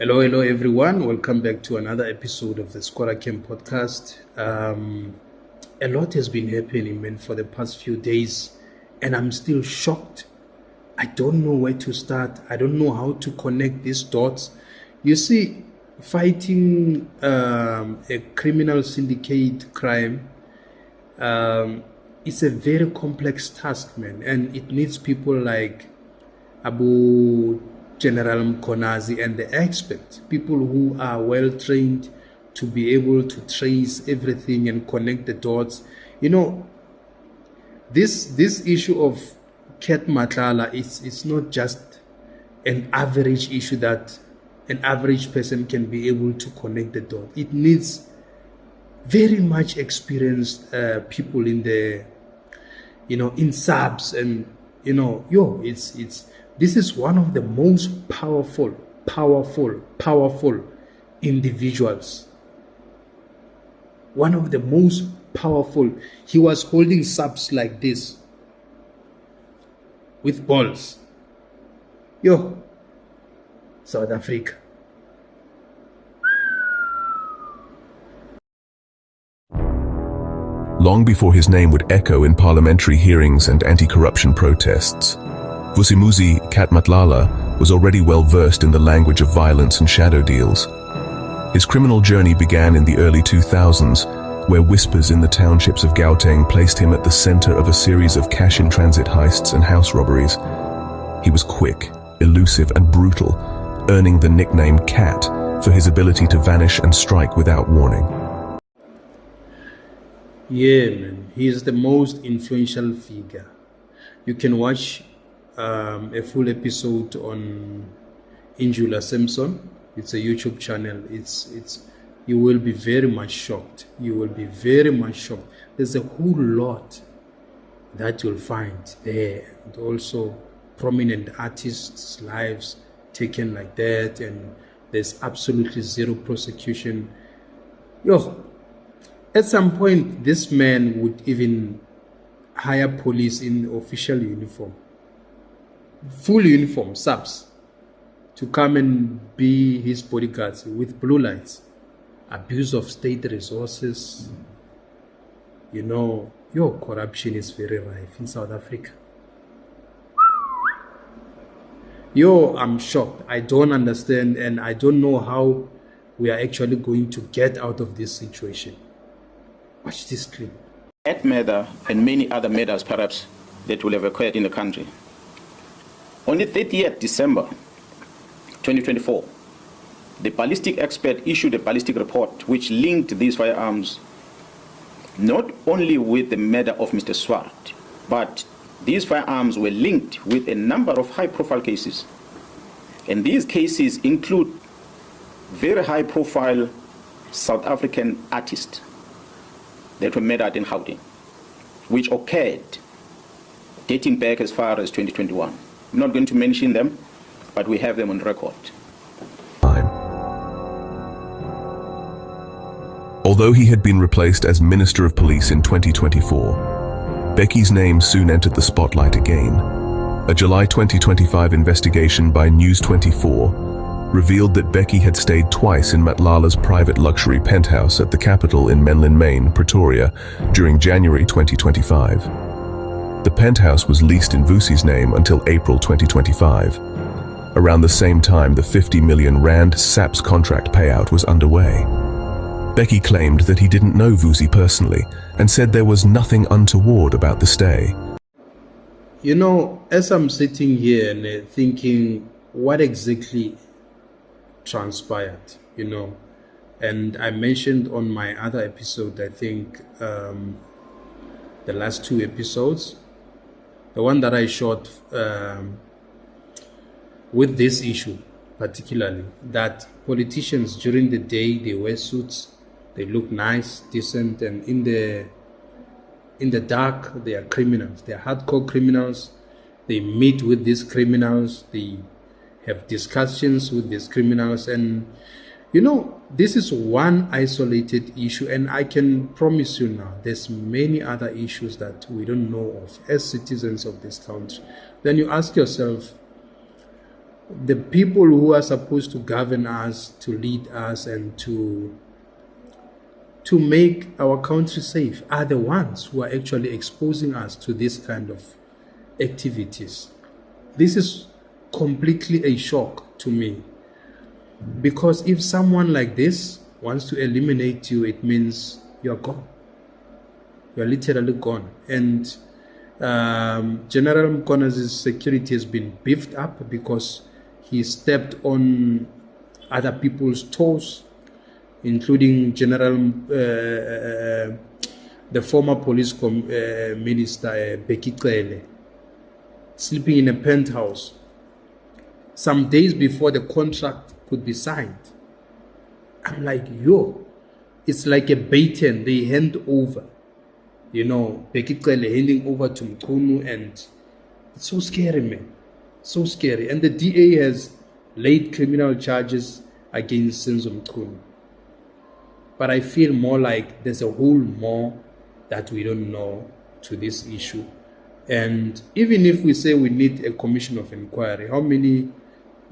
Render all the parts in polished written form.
Hello everyone. Welcome back to another episode of the Squatter Camp podcast. A lot has been happening, man, for the past few days, and I'm still shocked. I don't know where to start. I don't know how to connect these dots. You see, fighting a criminal syndicate crime, it's a very complex task, man, and it needs people like General Mkhwanazi and the experts, people who are well trained to be able to trace everything and connect the dots. You know, this issue of Cat Matlala, it's not just an average issue that an average person can be able to connect the dot. It needs very much experienced people in the, in SAPS, and this is one of the most powerful individuals. One of the most powerful. He was holding SAPS like this with balls. South Africa. Long before his name would echo in parliamentary hearings and anti-corruption protests, Mkhwanazi, Cat Matlala, was already well versed in the language of violence and shadow deals. His criminal journey began in the early 2000s, where whispers in the townships of Gauteng placed him at the center of a series of cash-in-transit heists and house robberies. He was quick, elusive, and brutal, earning the nickname Cat for his ability to vanish and strike without warning. Yeah, man, he is the most influential figure. You can watch a full episode on Injula Simpson. It's a YouTube channel. You will be very much shocked. You will be very much shocked. There's a whole lot that you'll find there, and also prominent artists' lives taken like that, and there's absolutely zero prosecution. At some point, this man would even hire police in official uniform, full uniform, SAPS, to come and be his bodyguards with blue lights. Abuse of state resources. Corruption is very rife in South Africa. I'm shocked. I don't understand, and I don't know how we are actually going to get out of this situation. Watch this clip. That matter and many other matters perhaps that will have occurred in the country. On the 30th December 2024, the ballistic expert issued a ballistic report which linked these firearms not only with the murder of Mr. Swart, but these firearms were linked with a number of high-profile cases. And these cases include very high-profile South African artists that were murdered in Gauteng, which occurred dating back as far as 2021. I'm not going to mention them, but we have them on record. Although he had been replaced as Minister of Police in 2024, Becky's name soon entered the spotlight again. A July 2025 investigation by News 24 revealed that Becky had stayed twice in Matlala's private luxury penthouse at the Capitol in Menlyn Main, Pretoria, during January 2025. The penthouse was leased in Vusi's name until April 2025. Around the same time, the 50 million rand SAPS contract payout was underway. Becky claimed that he didn't know Vusi personally and said there was nothing untoward about the stay. As I'm sitting here and thinking what exactly transpired, and I mentioned on my other episode, I think the last two episodes, the one that I shot with this issue particularly, that politicians during the day, they wear suits, they look nice, decent, and in the dark, they are criminals. They are hardcore criminals. They meet with these criminals. They have discussions with these criminals. And, this is one isolated issue. And I can promise you now, there's many other issues that we don't know of as citizens of this country. Then you ask yourself, the people who are supposed to govern us, to lead us, and to make our country safe are the ones who are actually exposing us to this kind of activities. This is completely a shock to me, because if someone like this wants to eliminate you, it means you're gone. You're literally gone. And General Mkhwanazi's security has been beefed up because he stepped on other people's toes, including the former police minister Mkhwanazi, sleeping in a penthouse some days before the contract could be signed. I'm like, yo, it's like a baton. They hand over, Mkhwanazi handing over to Mchunu, and it's so scary, man. So scary. And the DA has laid criminal charges against Mchunu. But I feel more like there's a whole more that we don't know to this issue. And even if we say we need a commission of inquiry, how many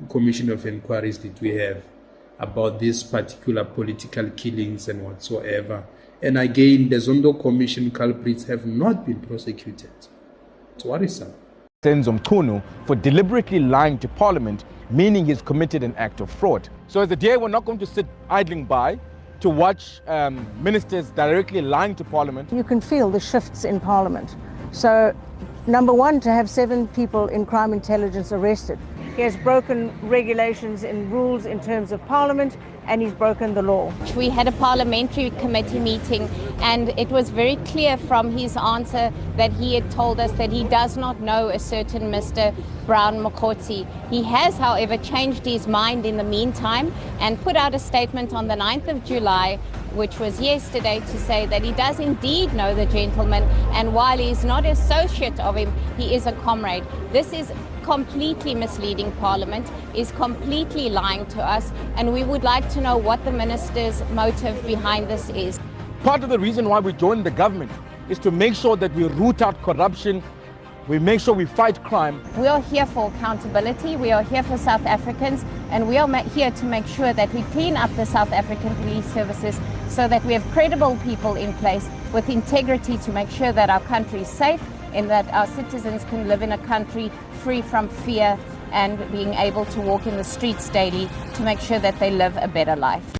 commission of inquiries did we have about these particular political killings and whatsoever? And again, the Zondo Commission culprits have not been prosecuted. It's worrisome. Mchunu for deliberately lying to Parliament, meaning he's committed an act of fraud. So as the DA, we're not going to sit idling by to watch ministers directly lying to Parliament. You can feel the shifts in Parliament. So, number one, to have 7 people in crime intelligence arrested. He has broken regulations and rules in terms of Parliament, and he's broken the law. We had a parliamentary committee meeting, and it was very clear from his answer that he had told us that he does not know a certain Mr. Brown Mkhwanazi. He has, however, changed his mind in the meantime and put out a statement on the 9th of July, which was yesterday, to say that he does indeed know the gentleman, and while he's not an associate of him, he is a comrade. This is completely misleading Parliament, is completely lying to us, and we would like to know what the minister's motive behind this is. Part of the reason why we joined the government is to make sure that we root out corruption, we make sure we fight crime. We are here for accountability, we are here for South Africans, and we are here to make sure that we clean up the South African police services so that we have credible people in place with integrity to make sure that our country is safe and that our citizens can live in a country free from fear and being able to walk in the streets daily to make sure that they live a better life.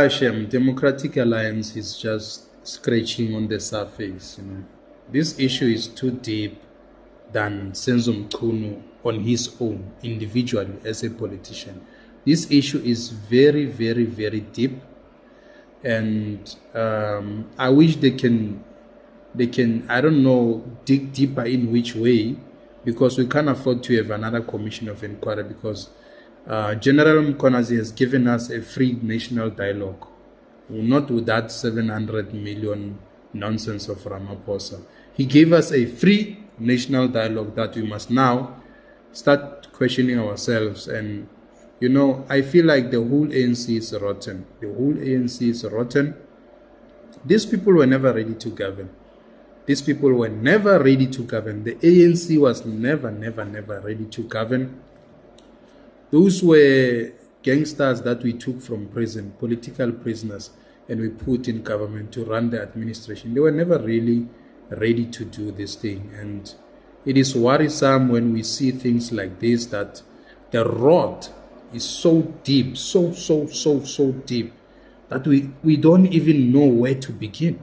Shem, Democratic Alliance is just scratching on the surface, This issue is too deep than Mchunu on his own, individually, as a politician. This issue is very, very, very deep, and I wish they can, I don't know, dig deeper in which way, because we can't afford to have another commission of inquiry, because General Mkhwanazi has given us a free national dialogue, not with that 700 million nonsense of Ramaphosa. He gave us a free national dialogue that we must now start questioning ourselves. And, I feel like the whole ANC is rotten. The whole ANC is rotten. These people were never ready to govern. These people were never ready to govern. The ANC was never ready to govern. Those were gangsters that we took from prison, political prisoners, and we put in government to run the administration. They were never really ready to do this thing. And it is worrisome when we see things like this, that the rot is so deep, so deep, that we don't even know where to begin.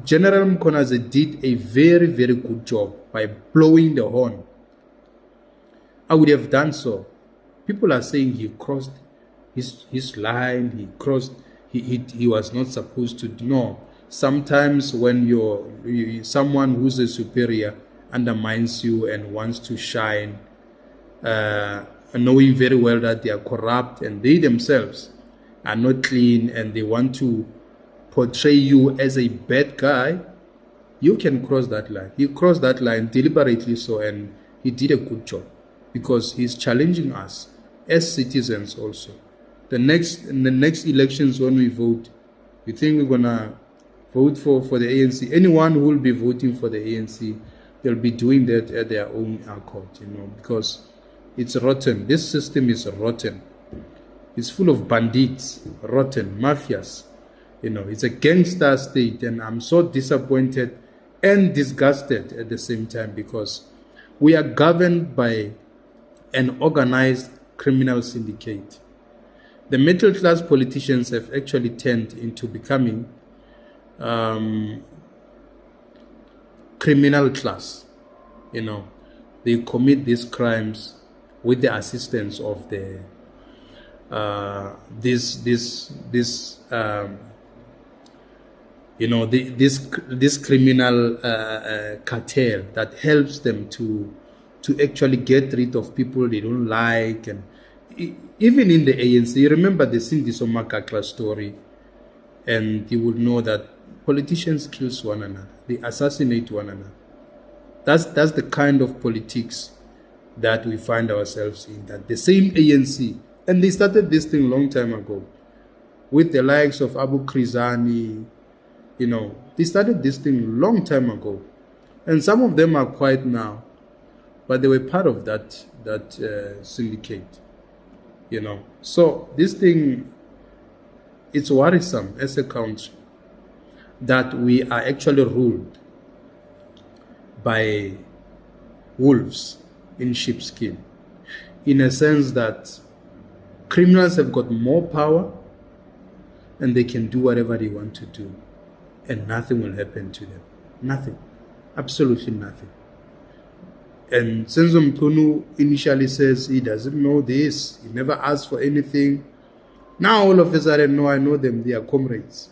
General Mkhwanazi did a very, very good job by blowing the horn. I would have done so. People are saying he crossed his line, he was not supposed to. No. Sometimes when someone who's a superior undermines you and wants to shine, knowing very well that they are corrupt and they themselves are not clean, and they want to portray you as a bad guy, you can cross that line. He crossed that line deliberately so, and he did a good job, because he's challenging us as citizens also. In the next elections, when we vote, you think we're gonna vote for the ANC? Anyone who will be voting for the ANC they'll be doing that at their own accord, because it's rotten. This system is rotten. It's full of bandits, rotten, mafias. It's a gangster state, and I'm so disappointed and disgusted at the same time, because we are governed by an organized criminal syndicate. The middle class politicians have actually turned into becoming criminal class. They commit these crimes with the assistance of the this criminal cartel that helps them to actually get rid of people they don't like. And even in the ANC, you remember the Sindiso Makakla story, and you would know that politicians kill one another, they assassinate one another. That's the kind of politics that we find ourselves in, that the same ANC, and they started this thing long time ago with the likes of Abu Krizani. They started this thing long time ago, and some of them are quiet now, but they were part of that syndicate. So this thing, it's worrisome as a country that we are actually ruled by wolves in sheepskin, in a sense that criminals have got more power and they can do whatever they want to do, and nothing will happen to them. Nothing. Absolutely nothing. And Senzo Mchunu initially says he doesn't know this, he never asked for anything. Now all of a sudden, no, I know them, they are comrades.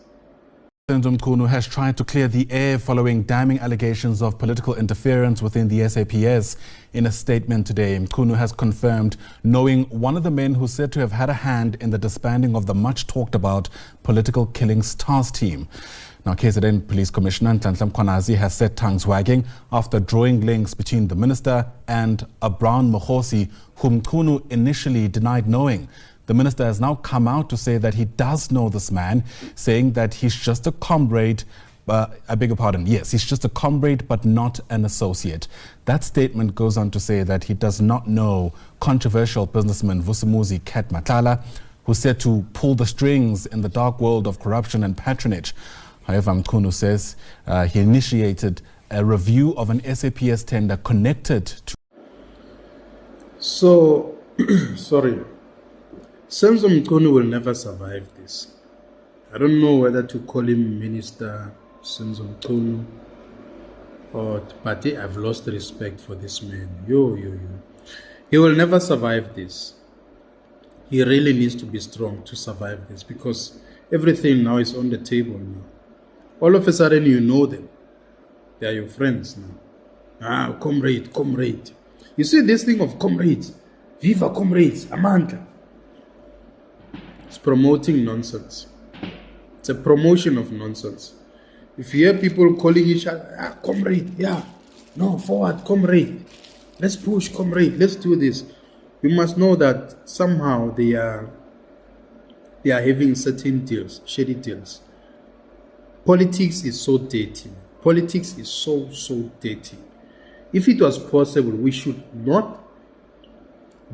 Senzo Mchunu has tried to clear the air following damning allegations of political interference within the SAPS. In a statement today, Mchunu has confirmed knowing one of the men who's said to have had a hand in the disbanding of the much-talked-about political killing stars team. Now, KZN Police Commissioner Mkhwanazi has set tongues wagging after drawing links between the minister and a Brown Mkhwanazi, whom Mchunu initially denied knowing. The minister has now come out to say that he does know this man, saying that he's just a comrade. I beg your pardon. Yes, he's just a comrade, but not an associate. That statement goes on to say that he does not know controversial businessman Vusimuzi Cat Matlala, who's said to pull the strings in the dark world of corruption and patronage. However, Mchunu says he initiated a review of an SAPS tender connected to... So, sorry. Senzo Mchunu will never survive this. I don't know whether to call him Minister Senzo Mchunu, but I've lost respect for this man. He will never survive this. He really needs to be strong to survive this, because everything now is on the table now. All of a sudden you know them. They are your friends now. Comrade. You see this thing of comrades. Viva comrades, Amanda. It's promoting nonsense. It's a promotion of nonsense. If you hear people calling each other, comrade, no, forward, comrade. Let's push, comrade, let's do this. You must know that somehow they are having certain deals, shady deals. Politics is so dirty. Politics is so dirty. If it was possible, we should not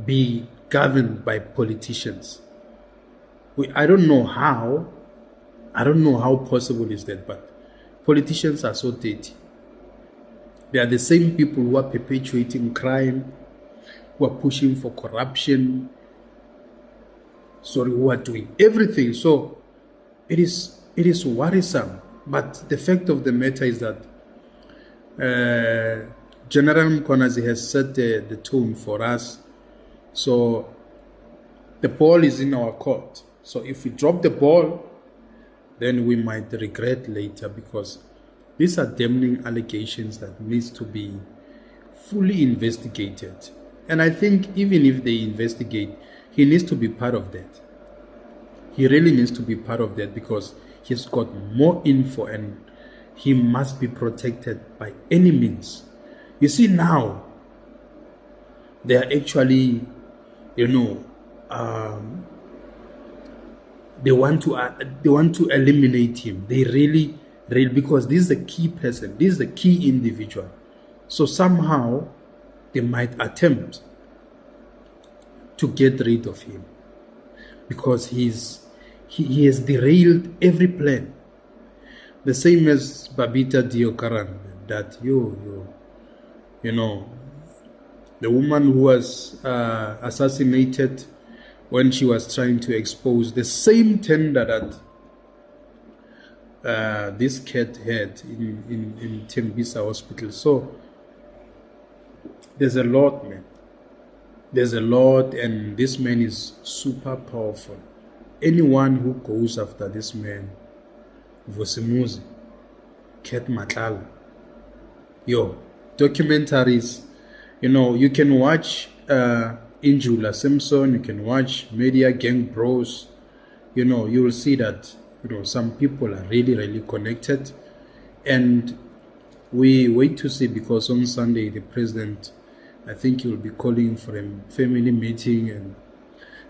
be governed by politicians. I don't know how possible is that, but politicians are so dirty. They are the same people who are perpetuating crime, who are pushing for corruption, who are doing everything. So it is worrisome. But the fact of the matter is that General Mkhwanazi has set the tone for us. So the ball is in our court. So if we drop the ball, then we might regret later, because these are damning allegations that needs to be fully investigated. And I think even if they investigate, he needs to be part of that. He really needs to be part of that, because he's got more info and he must be protected by any means. You see, now they are actually, they want to eliminate him. They really, because this is a key person, this is a key individual. So somehow they might attempt to get rid of him because he has derailed every plan. The same as Babita Deokaran, that you know, the woman who was assassinated when she was trying to expose the same tender that this cat had in Tembisa Hospital. So there's a lot, man. There's a lot, and this man is super powerful. Anyone who goes after this man, Vusimuzi, Cat Matlala, documentaries, you can watch Injula Simpson, you can watch Media Gang Bros, you will see that, some people are really, really connected. And we wait to see, because on Sunday, the president, I think he will be calling for a family meeting, and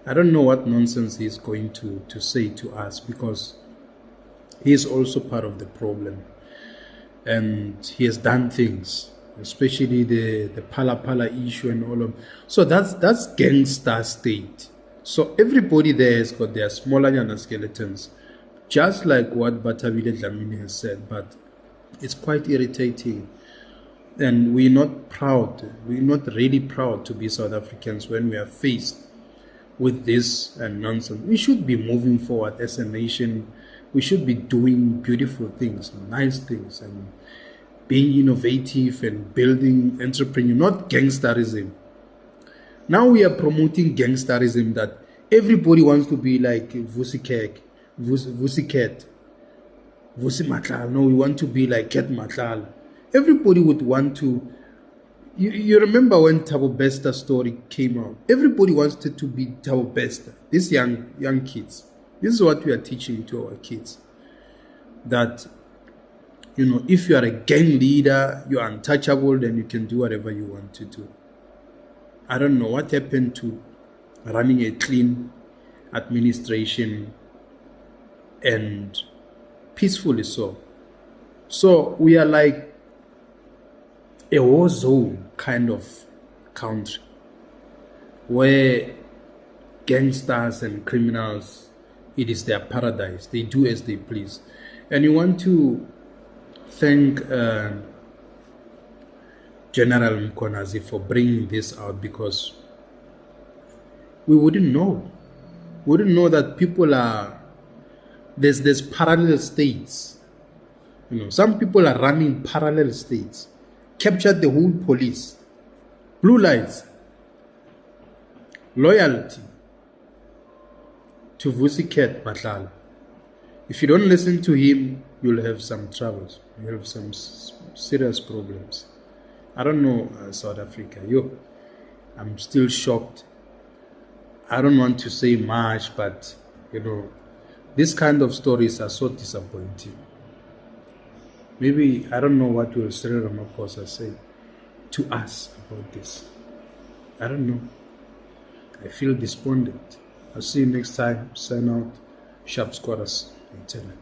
I don't know what nonsense he's going to say to us, because he is also part of the problem. And he has done things, especially the Pala Pala issue and all of. So that's gangster state. So everybody there has got their smaller skeletons, just like what Batabile Dlamini has said. But it's quite irritating. And we're not proud. We're not really proud to be South Africans when we are faced with this nonsense. We should be moving forward as a nation. We should be doing beautiful things, nice things, and being innovative and building entrepreneur, not gangsterism. Now we are promoting gangsterism, that everybody wants to be like Vusicat, Vusi Matlala. No, we want to be like Cat Matlala. Everybody would want to. You remember when Thabo Bester story came out? Everybody wanted to be Thabo Bester. These young kids. This is what we are teaching to our kids. That, if you are a gang leader, you are untouchable, then you can do whatever you want to do. I don't know what happened to running a clean administration and peacefully so. So we are like a war zone kind of country where gangsters and criminals, it is their paradise. They do as they please. And you want to thank General Mkhwanazi for bringing this out, because we wouldn't know. We wouldn't know that people are, there's parallel states. Some people are running parallel states. Captured the whole police. Blue lights. Loyalty to Vusicat Matlala. If you don't listen to him, you'll have some troubles. You'll have some serious problems. I don't know, South Africa. I'm still shocked. I don't want to say much, but, these kind of stories are so disappointing. Maybe, I don't know what will Cyril Ramaphosa say to us about this. I don't know. I feel despondent. I'll see you next time. Sign out. Sharp Squatters. Lieutenant.